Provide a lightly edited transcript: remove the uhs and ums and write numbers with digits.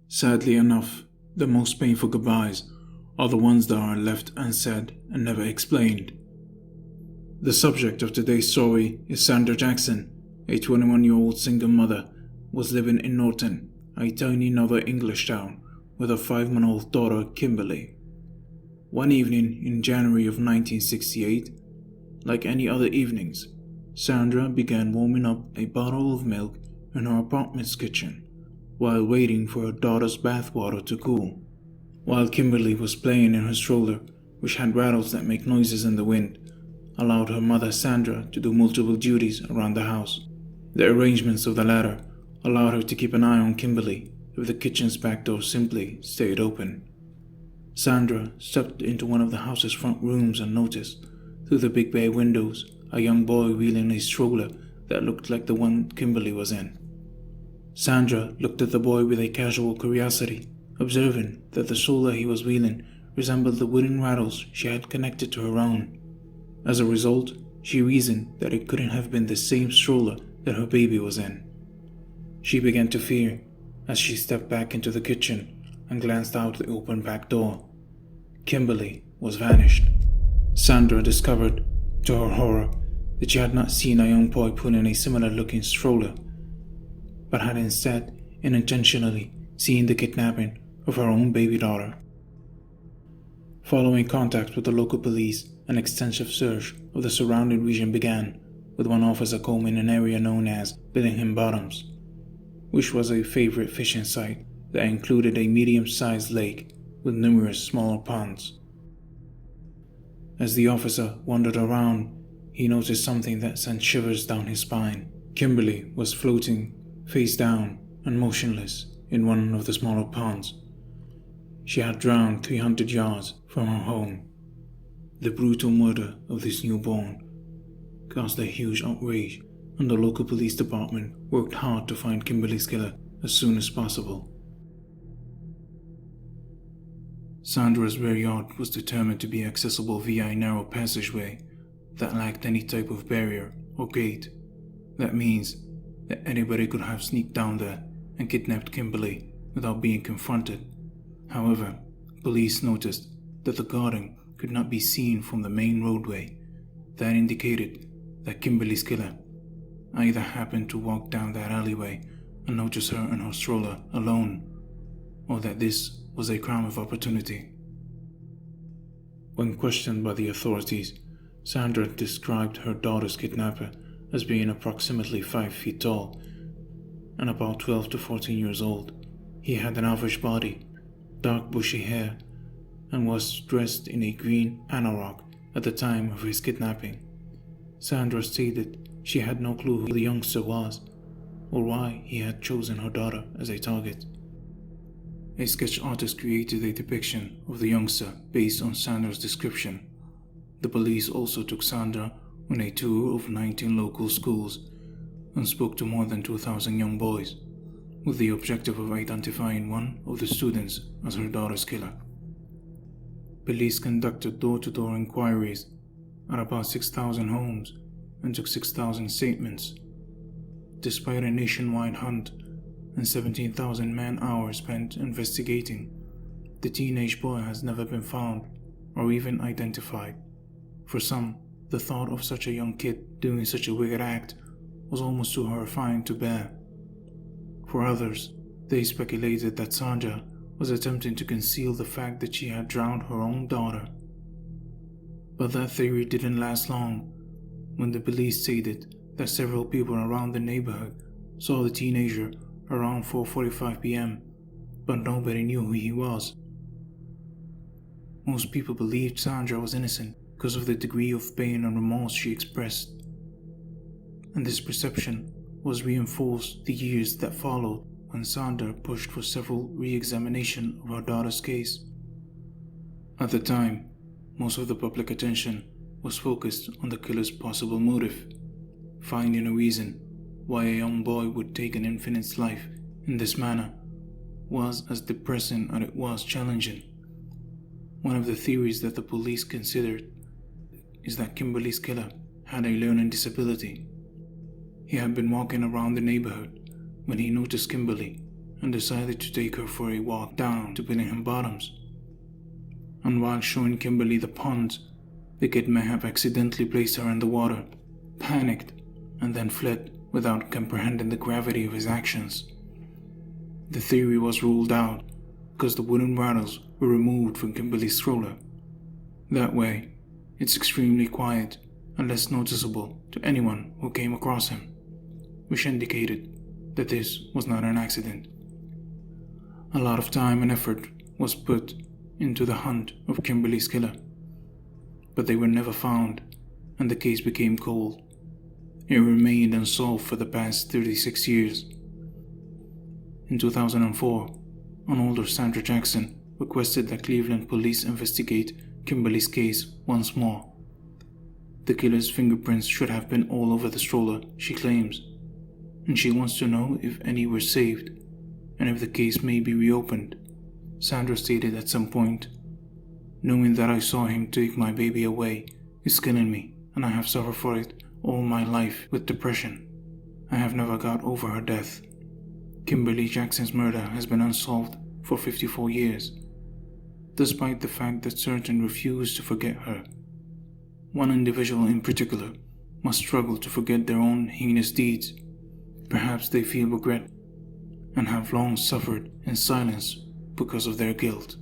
Sadly enough, the most painful goodbyes are the ones that are left unsaid and never explained. The subject of today's story is Sandra Djan, a 21-year-old single mother, was living in Norton, a tiny northern English town, with her 5-month-old daughter Kimberly. One evening in January of 1968, like any other evenings, Sandra began warming up a bottle of milk in her apartment's kitchen while waiting for her daughter's bathwater to cool. While Kimberly was playing in her stroller, which had rattles that make noises in the wind, allowed her mother Sandra to do multiple duties around the house. The arrangements of the latter allowed her to keep an eye on Kimberly if the kitchen's back door simply stayed open. Sandra stepped into one of the house's front rooms and noticed, through the big bay windows, a young boy wheeling a stroller that looked like the one Kimberly was in. Sandra looked at the boy with a casual curiosity, observing that the stroller he was wheeling resembled the wooden rattles she had connected to her own. As a result, she reasoned that it couldn't have been the same stroller that her baby was in. She began to fear as she stepped back into the kitchen and glanced out the open back door. Kimberly was vanished. Sandra discovered, to her horror, that she had not seen a young boy put in a similar-looking stroller, but had instead unintentionally seen the kidnapping of her own baby daughter. Following contact with the local police, an extensive search of the surrounding region began, with one officer combing an area known as Billingham Bottoms, which was a favorite fishing site that included a medium-sized lake with numerous smaller ponds. As the officer wandered around, he noticed something that sent shivers down his spine. Kimberly was floating face down and motionless in one of the smaller ponds. She had drowned 300 yards from her home. The brutal murder of this newborn caused a huge outrage, and the local police department worked hard to find Kimberly's killer as soon as possible. Sandra's rear yard was determined to be accessible via a narrow passageway that lacked any type of barrier or gate. That means that anybody could have sneaked down there and kidnapped Kimberly without being confronted. However, police noticed that the garden could not be seen from the main roadway. That indicated that Kimberly's killer either happened to walk down that alleyway and notice her and her stroller alone, or that this was a crime of opportunity. When questioned by the authorities, Sandra described her daughter's kidnapper as being approximately 5 feet tall and about 12 to 14 years old. He had an average body, dark bushy hair, and was dressed in a green anorak at the time of his kidnapping. Sandra stated she had no clue who the youngster was or why he had chosen her daughter as a target. A sketch artist created a depiction of the youngster based on Sandra's description. The police also took Sandra on a tour of 19 local schools and spoke to more than 2,000 young boys, with the objective of identifying one of the students as her daughter's killer. Police conducted door-to-door inquiries at about 6,000 homes and took 6,000 statements. Despite a nationwide hunt and 17,000 man-hours spent investigating, the teenage boy has never been found or even identified. For some, the thought of such a young kid doing such a wicked act was almost too horrifying to bear. For others, they speculated that Sandra was attempting to conceal the fact that she had drowned her own daughter. But that theory didn't last long, when the police stated that several people around the neighborhood saw the teenager around 4:45 p.m., but nobody knew who he was. Most people believed Sandra was innocent because of the degree of pain and remorse she expressed, and this perception was reinforced the years that followed when Sandra pushed for several re-examination of her daughter's case. At the time, most of the public attention was focused on the killer's possible motive. Finding a reason why a young boy would take an infant's life in this manner was as depressing as it was challenging. One of the theories that the police considered is that Kimberly's killer had a learning disability. He had been walking around the neighborhood when he noticed Kimberly and decided to take her for a walk down to Billingham Bottoms. And while showing Kimberly the pond, the kid may have accidentally placed her in the water, panicked, and then fled without comprehending the gravity of his actions. The theory was ruled out because the wooden rattles were removed from Kimberly's stroller. That way, it's extremely quiet and less noticeable to anyone who came across him, which indicated that this was not an accident. A lot of time and effort was put into the hunt of Kimberly's killer, but they were never found, and the case became cold. It remained unsolved for the past 36 years. In 2004, an older Sandra Djan requested that Cleveland police investigate Kimberly's case once more. The killer's fingerprints should have been all over the stroller, she claims, and she wants to know if any were saved and if the case may be reopened. Sandra stated at some point, "Knowing that I saw him take my baby away is killing me, and I have suffered for it all my life with depression. I have never got over her death." Kimberly Jackson's murder has been unsolved for 54 years, despite the fact that certain refuse to forget her. One individual in particular must struggle to forget their own heinous deeds. Perhaps they feel regret and have long suffered in silence because of their guilt.